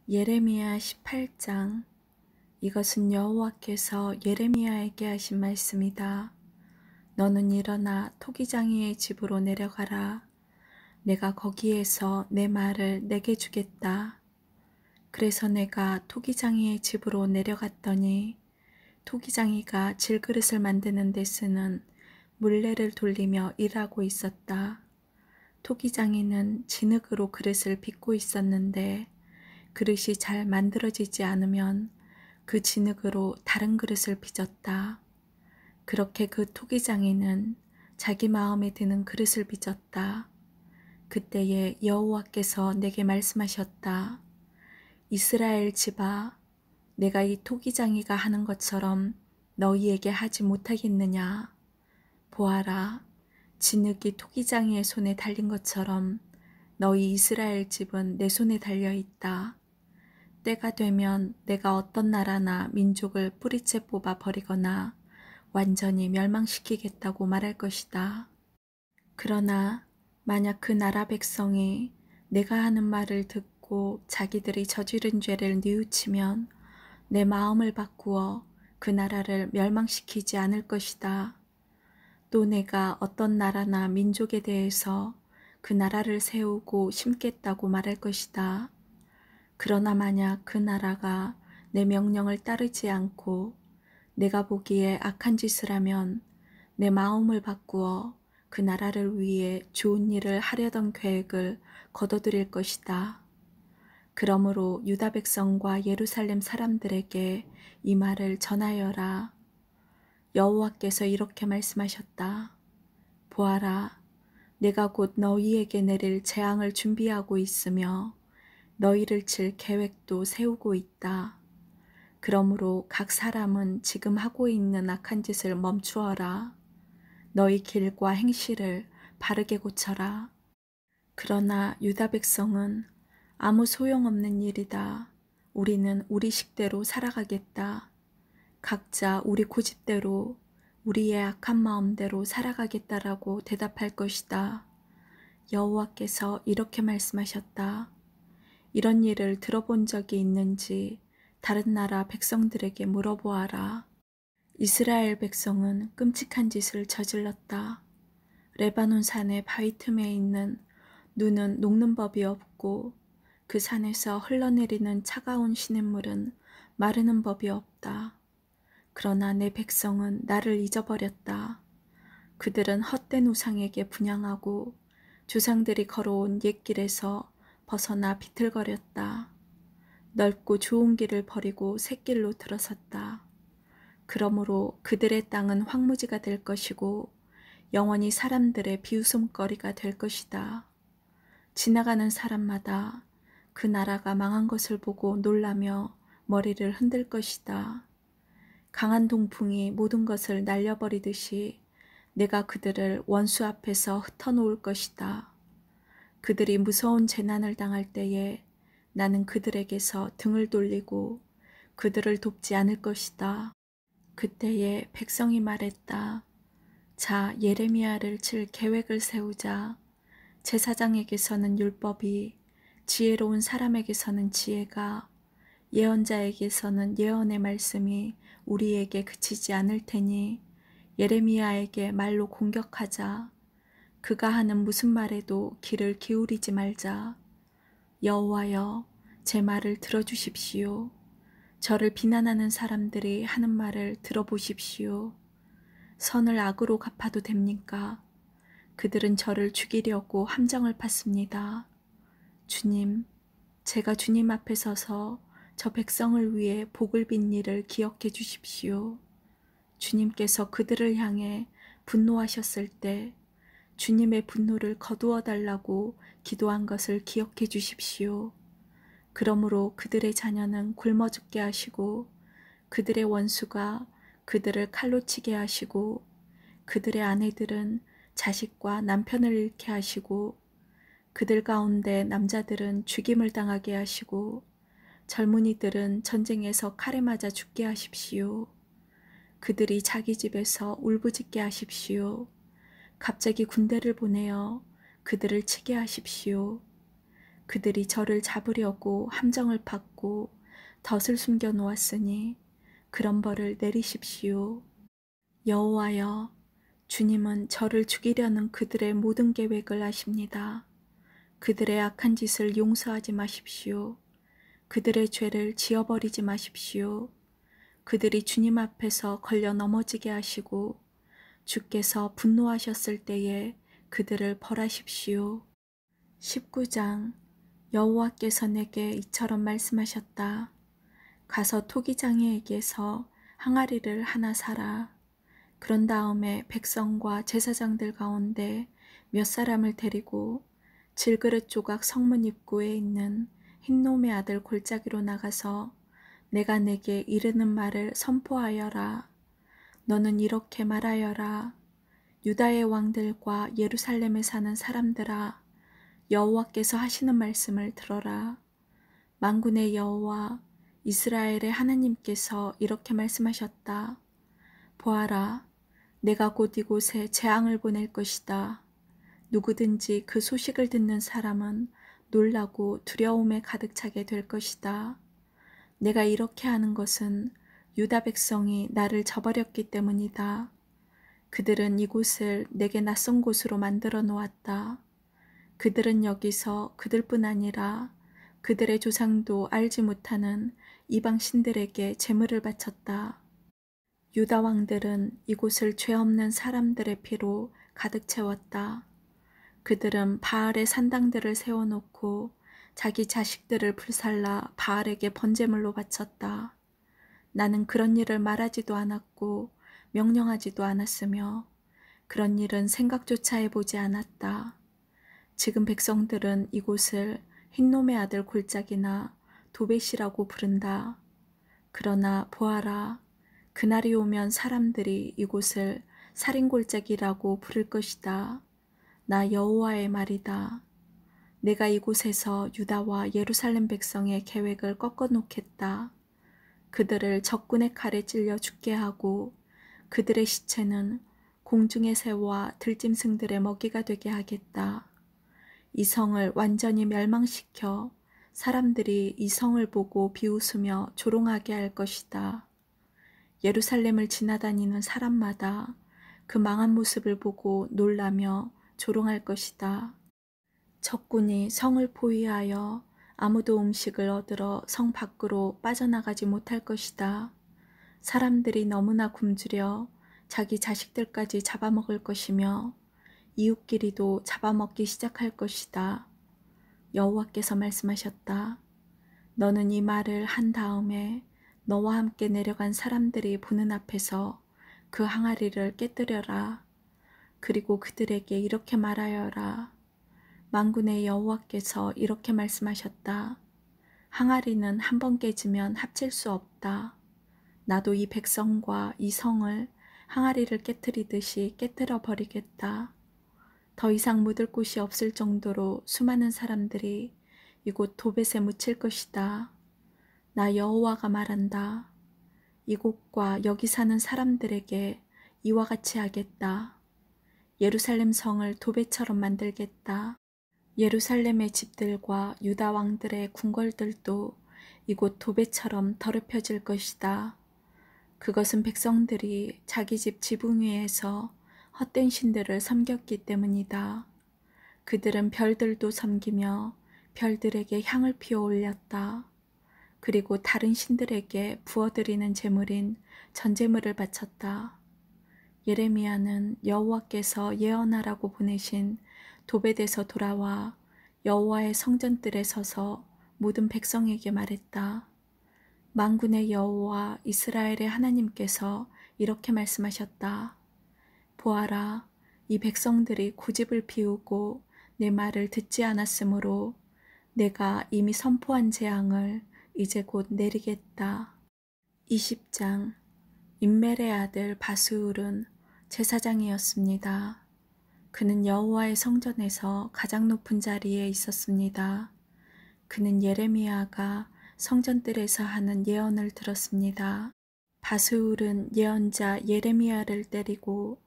예레미야 18장. 이것은 여호와께서 예레미야에게 하신 말씀이다. 너는 일어나 토기장이의 집으로 내려가라. 내가 거기에서 내 말을 내게 주겠다. 그래서 내가 토기장이의 집으로 내려갔더니 토기장이가 질그릇을 만드는 데 쓰는 물레를 돌리며 일하고 있었다. 토기장이는 진흙으로 그릇을 빚고 있었는데 그릇이 잘 만들어지지 않으면 그 진흙으로 다른 그릇을 빚었다. 그렇게 그 토기장이는 자기 마음에 드는 그릇을 빚었다. 그때에 여호와께서 내게 말씀하셨다. 이스라엘 집아, 내가 이 토기장이가 하는 것처럼 너희에게 하지 못하겠느냐? 보아라, 진흙이 토기장이의 손에 달린 것처럼 너희 이스라엘 집은 내 손에 달려 있다. 때가 되면 내가 어떤 나라나 민족을 뿌리째 뽑아 버리거나 완전히 멸망시키겠다고 말할 것이다. 그러나 만약 그 나라 백성이 내가 하는 말을 듣고 자기들이 저지른 죄를 뉘우치면 내 마음을 바꾸어 그 나라를 멸망시키지 않을 것이다. 또 내가 어떤 나라나 민족에 대해서 그 나라를 세우고 심겠다고 말할 것이다. 그러나 만약 그 나라가 내 명령을 따르지 않고 내가 보기에 악한 짓을 하면 내 마음을 바꾸어 그 나라를 위해 좋은 일을 하려던 계획을 거둬들일 것이다. 그러므로 유다 백성과 예루살렘 사람들에게 이 말을 전하여라. 여호와께서 이렇게 말씀하셨다. 보아라, 내가 곧 너희에게 내릴 재앙을 준비하고 있으며 너희를 칠 계획도 세우고 있다. 그러므로 각 사람은 지금 하고 있는 악한 짓을 멈추어라. 너희 길과 행실을 바르게 고쳐라. 그러나 유다 백성은 아무 소용없는 일이다. 우리는 우리 식대로 살아가겠다. 각자 우리 고집대로 우리의 악한 마음대로 살아가겠다라고 대답할 것이다. 여호와께서 이렇게 말씀하셨다. 이런 일을 들어본 적이 있는지 다른 나라 백성들에게 물어보아라. 이스라엘 백성은 끔찍한 짓을 저질렀다. 레바논 산의 바위 틈에 있는 눈은 녹는 법이 없고 그 산에서 흘러내리는 차가운 시냇물은 마르는 법이 없다. 그러나 내 백성은 나를 잊어버렸다. 그들은 헛된 우상에게 분향하고 조상들이 걸어온 옛길에서 벗어나 비틀거렸다. 넓고 좋은 길을 버리고 샛길로 들어섰다. 그러므로 그들의 땅은 황무지가 될 것이고 영원히 사람들의 비웃음거리가 될 것이다. 지나가는 사람마다 그 나라가 망한 것을 보고 놀라며 머리를 흔들 것이다. 강한 동풍이 모든 것을 날려버리듯이 내가 그들을 원수 앞에서 흩어놓을 것이다. 그들이 무서운 재난을 당할 때에 나는 그들에게서 등을 돌리고 그들을 돕지 않을 것이다. 그때에 백성이 말했다. 자, 예레미야를 칠 계획을 세우자. 제사장에게서는 율법이, 지혜로운 사람에게서는 지혜가, 예언자에게서는 예언의 말씀이 우리에게 그치지 않을 테니 예레미야에게 말로 공격하자. 그가 하는 무슨 말에도 귀를 기울이지 말자. 여호와여, 제 말을 들어주십시오. 저를 비난하는 사람들이 하는 말을 들어보십시오. 선을 악으로 갚아도 됩니까? 그들은 저를 죽이려고 함정을 팠습니다. 주님, 제가 주님 앞에 서서 저 백성을 위해 복을 빈 일을 기억해 주십시오. 주님께서 그들을 향해 분노하셨을 때 주님의 분노를 거두어 달라고 기도한 것을 기억해 주십시오. 그러므로 그들의 자녀는 굶어 죽게 하시고 그들의 원수가 그들을 칼로 치게 하시고 그들의 아내들은 자식과 남편을 잃게 하시고 그들 가운데 남자들은 죽임을 당하게 하시고 젊은이들은 전쟁에서 칼에 맞아 죽게 하십시오. 그들이 자기 집에서 울부짖게 하십시오. 갑자기 군대를 보내어 그들을 치게 하십시오. 그들이 저를 잡으려고 함정을 팠고 덫을 숨겨 놓았으니 그런 벌을 내리십시오. 여호와여, 주님은 저를 죽이려는 그들의 모든 계획을 아십니다. 그들의 악한 짓을 용서하지 마십시오. 그들의 죄를 지워버리지 마십시오. 그들이 주님 앞에서 걸려 넘어지게 하시고 주께서 분노하셨을 때에 그들을 벌하십시오. 19장. 여호와께서 내게 이처럼 말씀하셨다. 가서 토기장이에게서 항아리를 하나 사라. 그런 다음에 백성과 제사장들 가운데 몇 사람을 데리고 질그릇 조각 성문 입구에 있는 흰놈의 아들 골짜기로 나가서 내가 내게 이르는 말을 선포하여라. 너는 이렇게 말하여라. 유다의 왕들과 예루살렘에 사는 사람들아, 여호와께서 하시는 말씀을 들어라. 만군의 여호와 이스라엘의 하나님께서 이렇게 말씀하셨다. 보아라, 내가 곧 이곳에 재앙을 보낼 것이다. 누구든지 그 소식을 듣는 사람은 놀라고 두려움에 가득 차게 될 것이다. 내가 이렇게 하는 것은 유다 백성이 나를 저버렸기 때문이다. 그들은 이곳을 내게 낯선 곳으로 만들어 놓았다. 그들은 여기서 그들뿐 아니라 그들의 조상도 알지 못하는 이방 신들에게 제물을 바쳤다. 유다 왕들은 이곳을 죄 없는 사람들의 피로 가득 채웠다. 그들은 바알의 산당들을 세워놓고 자기 자식들을 불살라 바알에게 번제물로 바쳤다. 나는 그런 일을 말하지도 않았고 명령하지도 않았으며 그런 일은 생각조차 해보지 않았다. 지금 백성들은 이곳을 흰놈의 아들 골짜기나 도벳이라고 부른다. 그러나 보아라, 그날이 오면 사람들이 이곳을 살인골짜기라고 부를 것이다. 나 여호와의 말이다. 내가 이곳에서 유다와 예루살렘 백성의 계획을 꺾어 놓겠다. 그들을 적군의 칼에 찔려 죽게 하고 그들의 시체는 공중의 새와 들짐승들의 먹이가 되게 하겠다. 이 성을 완전히 멸망시켜 사람들이 이 성을 보고 비웃으며 조롱하게 할 것이다. 예루살렘을 지나다니는 사람마다 그 망한 모습을 보고 놀라며 조롱할 것이다. 적군이 성을 포위하여 아무도 음식을 얻으러 성 밖으로 빠져나가지 못할 것이다. 사람들이 너무나 굶주려 자기 자식들까지 잡아먹을 것이며 이웃끼리도 잡아먹기 시작할 것이다. 여호와께서 말씀하셨다. 너는 이 말을 한 다음에 너와 함께 내려간 사람들이 보는 앞에서 그 항아리를 깨뜨려라. 그리고 그들에게 이렇게 말하여라. 만군의 여호와께서 이렇게 말씀하셨다. 항아리는 한 번 깨지면 합칠 수 없다. 나도 이 백성과 이 성을 항아리를 깨뜨리듯이 깨뜨려 버리겠다. 더 이상 묻을 곳이 없을 정도로 수많은 사람들이 이곳 도벳에 묻힐 것이다. 나 여호와가 말한다. 이곳과 여기 사는 사람들에게 이와 같이 하겠다. 예루살렘 성을 도벳처럼 만들겠다. 예루살렘의 집들과 유다 왕들의 궁궐들도 이곳 도벳처럼 더럽혀질 것이다. 그것은 백성들이 자기 집 지붕 위에서 헛된 신들을 섬겼기 때문이다. 그들은 별들도 섬기며 별들에게 향을 피워 올렸다. 그리고 다른 신들에게 부어드리는 제물인 전제물을 바쳤다. 예레미야는 여호와께서 예언하라고 보내신 도벳에서 돌아와 여호와의 성전뜰에 서서 모든 백성에게 말했다. 만군의 여호와 이스라엘의 하나님께서 이렇게 말씀하셨다. 보아라, 이 백성들이 고집을 피우고 내 말을 듣지 않았으므로 내가 이미 선포한 재앙을 이제 곧 내리겠다. 20장. 임멜의 아들 바스울은 제사장이었습니다. 그는 여호와의 성전에서 가장 높은 자리에 있었습니다. 그는 예레미야가 성전뜰에서 하는 예언을 들었습니다. 바스울은 예언자 예레미야를 때리고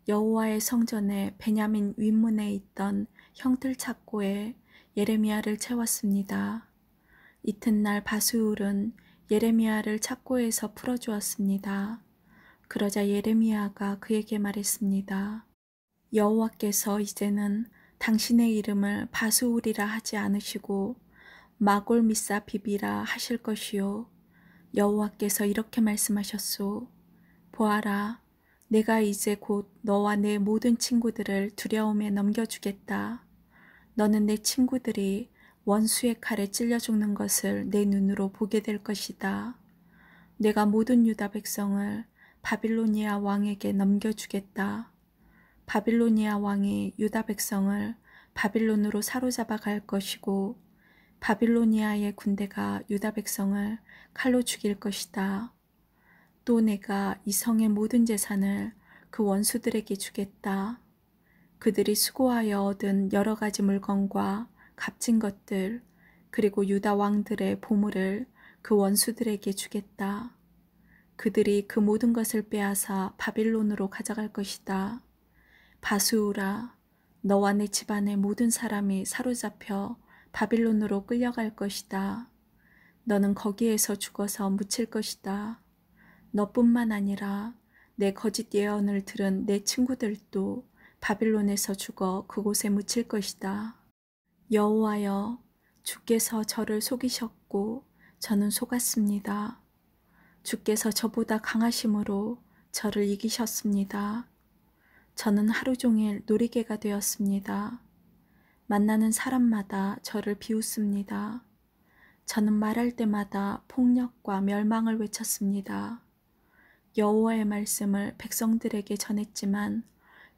여호와의 성전의 베냐민 윗문에 있던 형틀 착고에 예레미야를 채웠습니다. 이튿날 바수울은 예레미야를 착고에서 풀어주었습니다. 그러자 예레미야가 그에게 말했습니다. 여호와께서 이제는 당신의 이름을 바수울이라 하지 않으시고 마골미사비비라 하실 것이요. 여호와께서 이렇게 말씀하셨소. 보아라, 내가 이제 곧 너와 내 모든 친구들을 두려움에 넘겨주겠다. 너는 내 친구들이 원수의 칼에 찔려 죽는 것을 내 눈으로 보게 될 것이다. 내가 모든 유다 백성을 바빌로니아 왕에게 넘겨주겠다. 바빌로니아 왕이 유다 백성을 바빌론으로 사로잡아 갈 것이고 바빌로니아의 군대가 유다 백성을 칼로 죽일 것이다. 또 내가 이 성의 모든 재산을 그 원수들에게 주겠다. 그들이 수고하여 얻은 여러 가지 물건과 값진 것들 그리고 유다 왕들의 보물을 그 원수들에게 주겠다. 그들이 그 모든 것을 빼앗아 바빌론으로 가져갈 것이다. 바수우라, 너와 내 집안의 모든 사람이 사로잡혀 바빌론으로 끌려갈 것이다. 너는 거기에서 죽어서 묻힐 것이다. 너뿐만 아니라 내 거짓 예언을 들은 내 친구들도 바빌론에서 죽어 그곳에 묻힐 것이다. 여호와여, 주께서 저를 속이셨고 저는 속았습니다. 주께서 저보다 강하심으로 저를 이기셨습니다. 저는 하루 종일 놀이개가 되었습니다. 만나는 사람마다 저를 비웃습니다. 저는 말할 때마다 폭력과 멸망을 외쳤습니다. 여호와의 말씀을 백성들에게 전했지만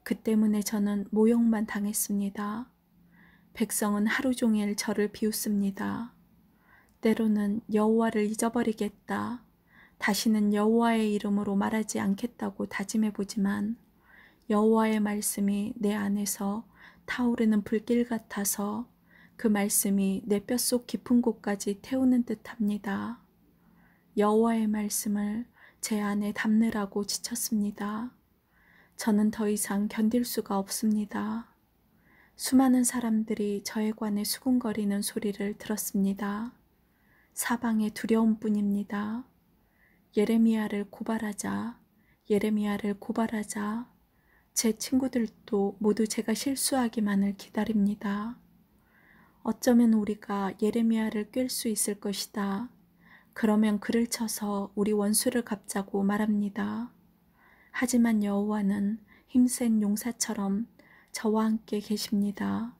그 때문에 저는 모욕만 당했습니다. 백성은 하루 종일 저를 비웃습니다. 때로는 여호와를 잊어버리겠다. 다시는 여호와의 이름으로 말하지 않겠다고 다짐해보지만 여호와의 말씀이 내 안에서 타오르는 불길 같아서 그 말씀이 내 뼛속 깊은 곳까지 태우는 듯합니다. 여호와의 말씀을 제 안에 담느라고 지쳤습니다. 저는 더 이상 견딜 수가 없습니다. 수많은 사람들이 저에 관해 수군거리는 소리를 들었습니다. 사방의 두려움뿐입니다. 예레미야를 고발하자, 예레미야를 고발하자. 제 친구들도 모두 제가 실수하기만을 기다립니다. 어쩌면 우리가 예레미야를 꿰 수 있을 것이다. 그러면 그를 쳐서 우리 원수를 갚자고 말합니다. 하지만 여호와는 힘센 용사처럼 저와 함께 계십니다.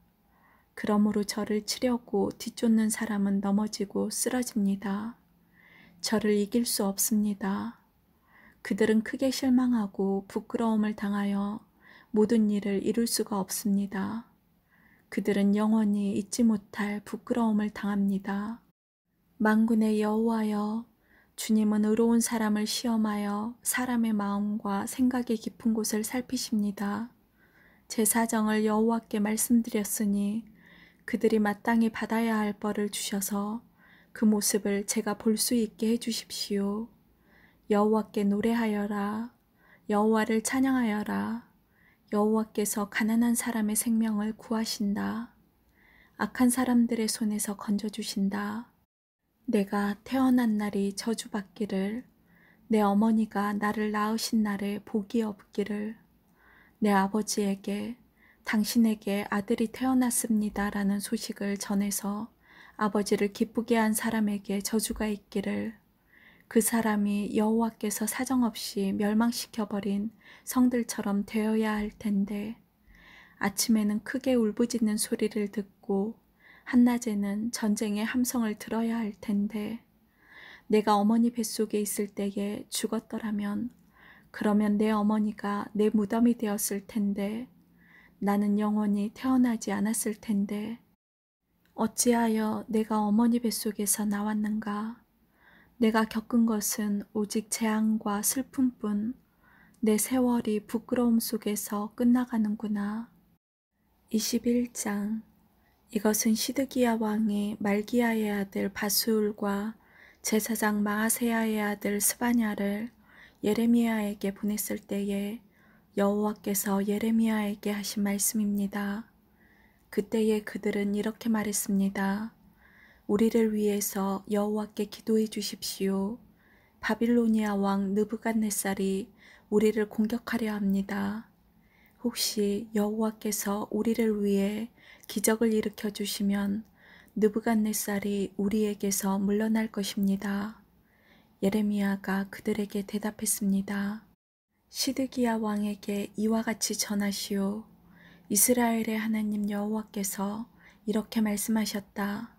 그러므로 저를 치려고 뒤쫓는 사람은 넘어지고 쓰러집니다. 저를 이길 수 없습니다. 그들은 크게 실망하고 부끄러움을 당하여 모든 일을 이룰 수가 없습니다. 그들은 영원히 잊지 못할 부끄러움을 당합니다. 만군의 여호와여, 주님은 의로운 사람을 시험하여 사람의 마음과 생각의 깊은 곳을 살피십니다. 제 사정을 여호와께 말씀드렸으니 그들이 마땅히 받아야 할 벌을 주셔서 그 모습을 제가 볼 수 있게 해주십시오. 여호와께 노래하여라. 여호와를 찬양하여라. 여호와께서 가난한 사람의 생명을 구하신다. 악한 사람들의 손에서 건져주신다. 내가 태어난 날이 저주받기를, 내 어머니가 나를 낳으신 날에 복이 없기를, 내 아버지에게 당신에게 아들이 태어났습니다 라는 소식을 전해서 아버지를 기쁘게 한 사람에게 저주가 있기를, 그 사람이 여호와께서 사정없이 멸망시켜버린 성들처럼 되어야 할 텐데, 아침에는 크게 울부짖는 소리를 듣고 한낮에는 전쟁의 함성을 들어야 할 텐데, 내가 어머니 뱃속에 있을 때에 죽었더라면 그러면 내 어머니가 내 무덤이 되었을 텐데, 나는 영원히 태어나지 않았을 텐데, 어찌하여 내가 어머니 뱃속에서 나왔는가? 내가 겪은 것은 오직 재앙과 슬픔뿐. 내 세월이 부끄러움 속에서 끝나가는구나. 21장. 이것은 시드기야 왕이 말기야의 아들 바수울과 제사장 마아세야의 아들 스바냐를 예레미야에게 보냈을 때에 여호와께서 예레미야에게 하신 말씀입니다. 그때에 그들은 이렇게 말했습니다. 우리를 위해서 여호와께 기도해 주십시오. 바빌로니아 왕 느부갓네살이 우리를 공격하려 합니다. 혹시 여호와께서 우리를 위해 기적을 일으켜 주시면 느부갓네살이 우리에게서 물러날 것입니다. 예레미야가 그들에게 대답했습니다. 시드기야 왕에게 이와 같이 전하시오. 이스라엘의 하나님 여호와께서 이렇게 말씀하셨다.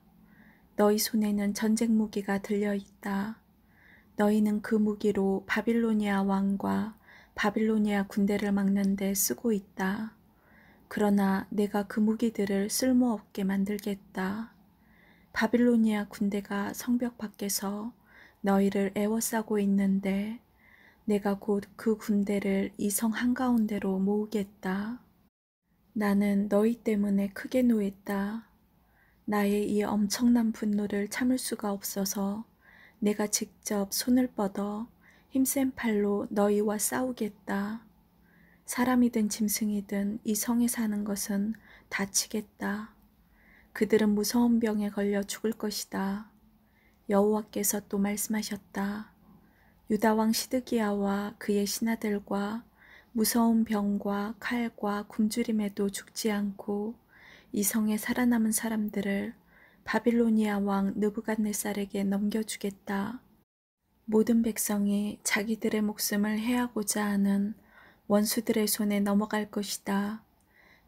너희 손에는 전쟁 무기가 들려있다. 너희는 그 무기로 바빌로니아 왕과 바빌로니아 군대를 막는 데 쓰고 있다. 그러나 내가 그 무기들을 쓸모없게 만들겠다. 바빌로니아 군대가 성벽 밖에서 너희를 애워싸고 있는데 내가 곧 그 군대를 이 성 한가운데로 모으겠다. 나는 너희 때문에 크게 노했다. 나의 이 엄청난 분노를 참을 수가 없어서 내가 직접 손을 뻗어 힘센 팔로 너희와 싸우겠다. 사람이든 짐승이든 이 성에 사는 것은 다치겠다. 그들은 무서운 병에 걸려 죽을 것이다. 여호와께서 또 말씀하셨다. 유다 왕 시드기야와 그의 신하들과 무서운 병과 칼과 굶주림에도 죽지 않고 이 성에 살아남은 사람들을 바빌로니아 왕 느부갓네살에게 넘겨주겠다. 모든 백성이 자기들의 목숨을 해하고자 하는 원수들의 손에 넘어갈 것이다.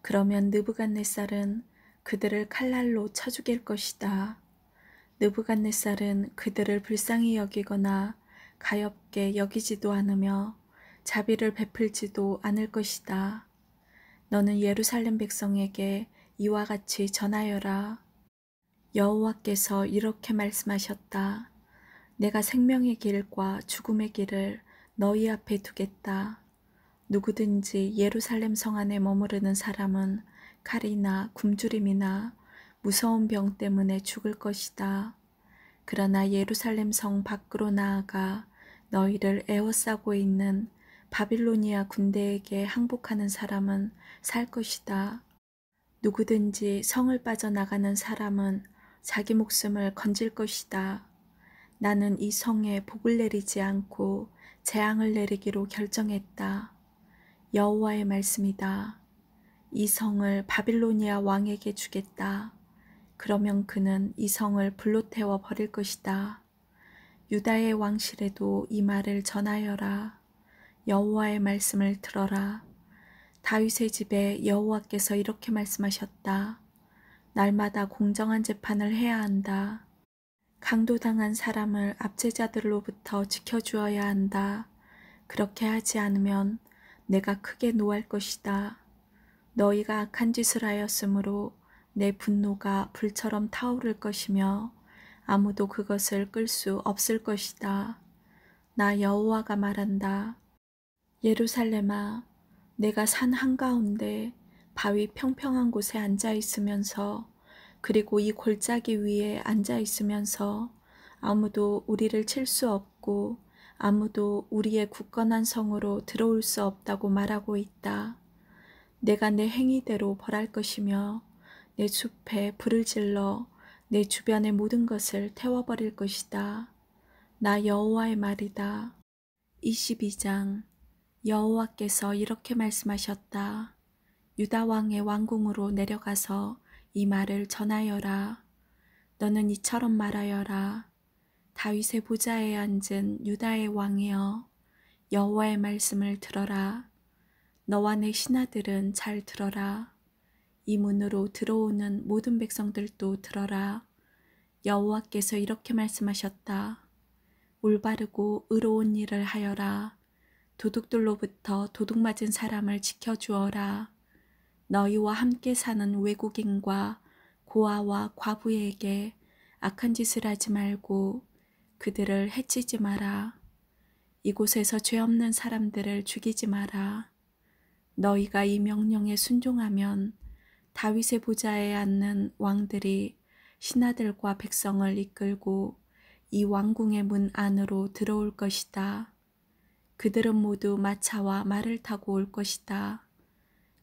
그러면 느부갓네살은 그들을 칼날로 쳐 죽일 것이다. 느부갓네살은 그들을 불쌍히 여기거나 가엾게 여기지도 않으며 자비를 베풀지도 않을 것이다. 너는 예루살렘 백성에게 이와 같이 전하여라. 여호와께서 이렇게 말씀하셨다. 내가 생명의 길과 죽음의 길을 너희 앞에 두겠다. 누구든지 예루살렘 성 안에 머무르는 사람은 칼이나 굶주림이나 무서운 병 때문에 죽을 것이다. 그러나 예루살렘 성 밖으로 나아가 너희를 에워싸고 있는 바빌로니아 군대에게 항복하는 사람은 살 것이다. 누구든지 성을 빠져나가는 사람은 자기 목숨을 건질 것이다. 나는 이 성에 복을 내리지 않고 재앙을 내리기로 결정했다. 여호와의 말씀이다. 이 성을 바빌로니아 왕에게 주겠다. 그러면 그는 이 성을 불로 태워 버릴 것이다. 유다의 왕실에도 이 말을 전하여라. 여호와의 말씀을 들어라. 다윗의 집에 여호와께서 이렇게 말씀하셨다. 날마다 공정한 재판을 해야 한다. 강도당한 사람을 압제자들로부터 지켜주어야 한다. 그렇게 하지 않으면 내가 크게 노할 것이다. 너희가 악한 짓을 하였으므로 내 분노가 불처럼 타오를 것이며 아무도 그것을 끌 수 없을 것이다. 나 여호와가 말한다. 예루살렘아, 내가 산 한가운데 바위 평평한 곳에 앉아 있으면서 그리고 이 골짜기 위에 앉아 있으면서 아무도 우리를 칠 수 없고 아무도 우리의 굳건한 성으로 들어올 수 없다고 말하고 있다. 내가 내 행위대로 벌할 것이며 내 숲에 불을 질러 내 주변의 모든 것을 태워버릴 것이다. 나 여호와의 말이다. 22장 여호와께서 이렇게 말씀하셨다. 유다 왕의 왕궁으로 내려가서 이 말을 전하여라. 너는 이처럼 말하여라. 다윗의 보좌에 앉은 유다의 왕이여, 여호와의 말씀을 들어라. 너와 내 신하들은 잘 들어라. 이 문으로 들어오는 모든 백성들도 들어라. 여호와께서 이렇게 말씀하셨다. 올바르고 의로운 일을 하여라. 도둑들로부터 도둑 맞은 사람을 지켜주어라. 너희와 함께 사는 외국인과 고아와 과부에게 악한 짓을 하지 말고 그들을 해치지 마라. 이곳에서 죄 없는 사람들을 죽이지 마라. 너희가 이 명령에 순종하면 다윗의 보좌에 앉는 왕들이 신하들과 백성을 이끌고 이 왕궁의 문 안으로 들어올 것이다. 그들은 모두 마차와 말을 타고 올 것이다.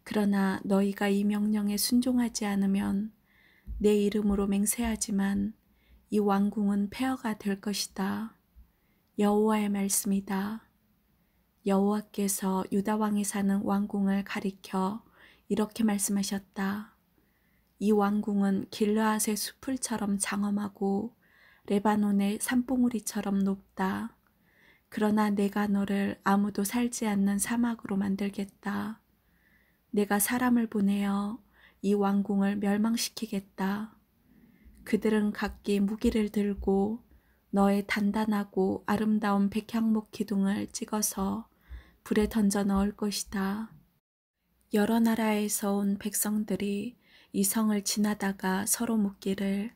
그러나 너희가 이 명령에 순종하지 않으면 내 이름으로 맹세하지만 이 왕궁은 폐허가 될 것이다. 여호와의 말씀이다. 여호와께서 유다 왕이 사는 왕궁을 가리켜 이렇게 말씀하셨다. 이 왕궁은 길르앗의 수풀처럼 장엄하고 레바논의 산봉우리처럼 높다. 그러나 내가 너를 아무도 살지 않는 사막으로 만들겠다. 내가 사람을 보내어 이 왕궁을 멸망시키겠다. 그들은 각기 무기를 들고 너의 단단하고 아름다운 백향목 기둥을 찍어서 불에 던져 넣을 것이다. 여러 나라에서 온 백성들이 이 성을 지나다가 서로 묻기를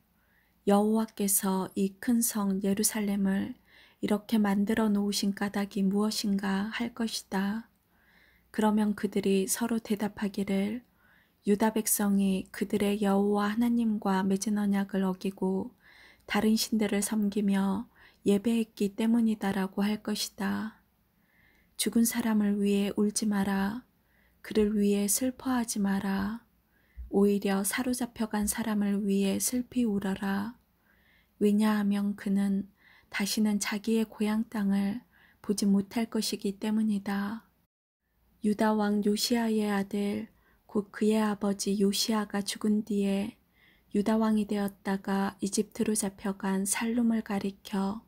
여호와께서 이 큰 성 예루살렘을 이렇게 만들어 놓으신 까닭이 무엇인가 할 것이다. 그러면 그들이 서로 대답하기를 유다 백성이 그들의 여호와 하나님과 맺은 언약을 어기고 다른 신들을 섬기며 예배했기 때문이다라고 할 것이다. 죽은 사람을 위해 울지 마라. 그를 위해 슬퍼하지 마라. 오히려 사로잡혀간 사람을 위해 슬피 울어라. 왜냐하면 그는 다시는 자기의 고향 땅을 보지 못할 것이기 때문이다. 유다 왕 요시아의 아들 곧 그의 아버지 요시아가 죽은 뒤에 유다 왕이 되었다가 이집트로 잡혀간 살룸을 가리켜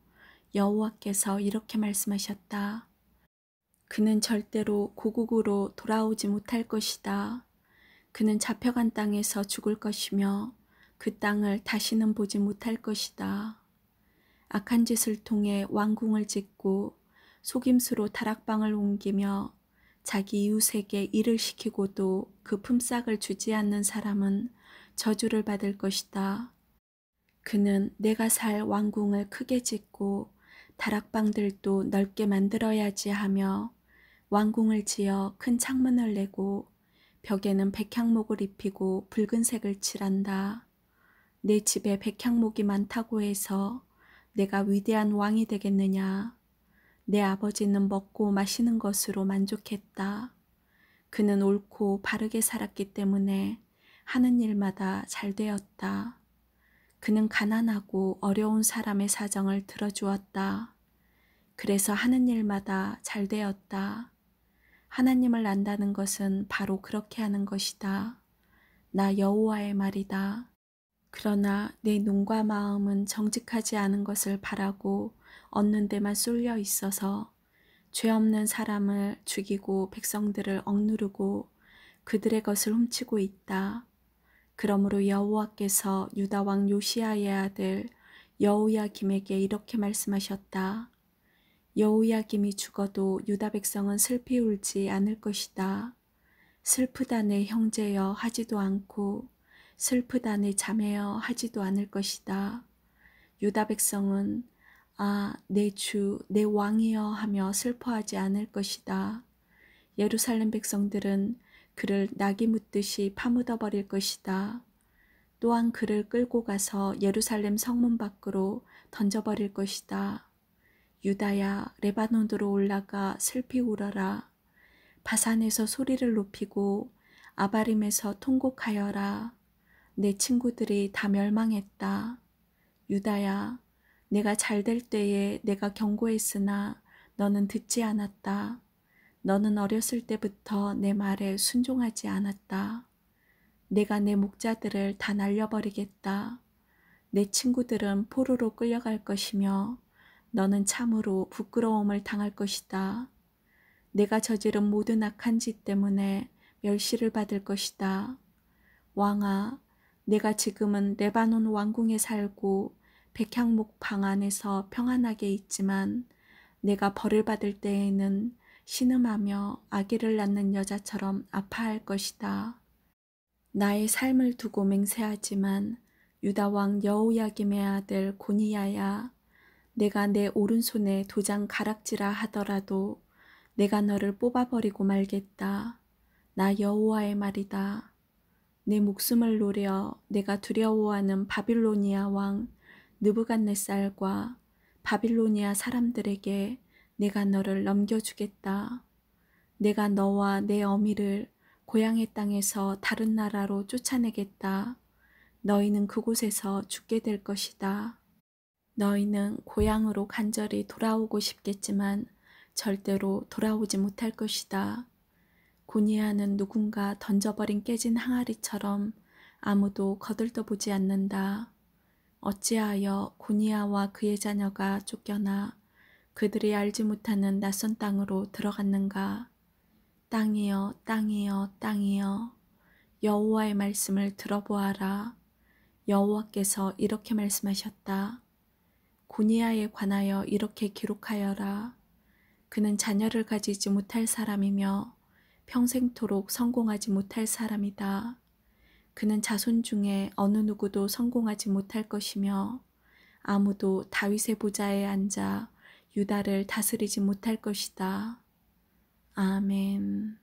여호와께서 이렇게 말씀하셨다. 그는 절대로 고국으로 돌아오지 못할 것이다. 그는 잡혀간 땅에서 죽을 것이며 그 땅을 다시는 보지 못할 것이다. 악한 짓을 통해 왕궁을 짓고 속임수로 다락방을 옮기며 자기 이웃에게 일을 시키고도 그 품삯을 주지 않는 사람은 저주를 받을 것이다. 그는 내가 살 왕궁을 크게 짓고 다락방들도 넓게 만들어야지 하며 왕궁을 지어 큰 창문을 내고 벽에는 백향목을 입히고 붉은색을 칠한다. 내 집에 백향목이 많다고 해서 내가 위대한 왕이 되겠느냐. 내 아버지는 먹고 마시는 것으로 만족했다. 그는 옳고 바르게 살았기 때문에 하는 일마다 잘 되었다. 그는 가난하고 어려운 사람의 사정을 들어주었다. 그래서 하는 일마다 잘 되었다. 하나님을 안다는 것은 바로 그렇게 하는 것이다. 나 여호와의 말이다. 그러나 내 눈과 마음은 정직하지 않은 것을 바라고 얻는 데만 쏠려 있어서 죄 없는 사람을 죽이고 백성들을 억누르고 그들의 것을 훔치고 있다. 그러므로 여호와께서 유다 왕 요시아의 아들 여호야김에게 이렇게 말씀하셨다. 여호야김이 죽어도 유다 백성은 슬피 울지 않을 것이다. 슬프다 내 형제여 하지도 않고 슬프다 내 자매여 하지도 않을 것이다. 유다 백성은 아, 내 주, 내 왕이여 하며 슬퍼하지 않을 것이다. 예루살렘 백성들은 그를 낙이 묻듯이 파묻어 버릴 것이다. 또한 그를 끌고 가서 예루살렘 성문 밖으로 던져버릴 것이다. 유다야, 레바논으로 올라가 슬피 울어라. 바산에서 소리를 높이고 아바림에서 통곡하여라. 내 친구들이 다 멸망했다. 유다야, 내가 잘될 때에 내가 경고했으나 너는 듣지 않았다. 너는 어렸을 때부터 내 말에 순종하지 않았다. 내가 내 목자들을 다 날려버리겠다. 내 친구들은 포로로 끌려갈 것이며 너는 참으로 부끄러움을 당할 것이다. 내가 저지른 모든 악한 짓 때문에 멸시를 받을 것이다. 왕아, 내가 지금은 레바논 왕궁에 살고 백향목 방 안에서 평안하게 있지만 내가 벌을 받을 때에는 신음하며 아기를 낳는 여자처럼 아파할 것이다. 나의 삶을 두고 맹세하지만 유다 왕 여호야김의 아들 고니야야, 내가 내 오른손에 도장 가락지라 하더라도 내가 너를 뽑아버리고 말겠다. 나 여호와의 말이다. 내 목숨을 노려 내가 두려워하는 바빌로니아 왕 느부갓네살과 바빌로니아 사람들에게 내가 너를 넘겨주겠다. 내가 너와 내 어미를 고향의 땅에서 다른 나라로 쫓아내겠다. 너희는 그곳에서 죽게 될 것이다. 너희는 고향으로 간절히 돌아오고 싶겠지만 절대로 돌아오지 못할 것이다. 고니아는 누군가 던져버린 깨진 항아리처럼 아무도 거들떠보지 않는다. 어찌하여 고니아와 그의 자녀가 쫓겨나 그들이 알지 못하는 낯선 땅으로 들어갔는가? 땅이여, 땅이여, 땅이여, 여호와의 말씀을 들어보아라. 여호와께서 이렇게 말씀하셨다. 고니아에 관하여 이렇게 기록하여라. 그는 자녀를 가지지 못할 사람이며 평생토록 성공하지 못할 사람이다. 그는 자손 중에 어느 누구도 성공하지 못할 것이며 아무도 다윗의 보좌에 앉아 유다를 다스리지 못할 것이다. 아멘.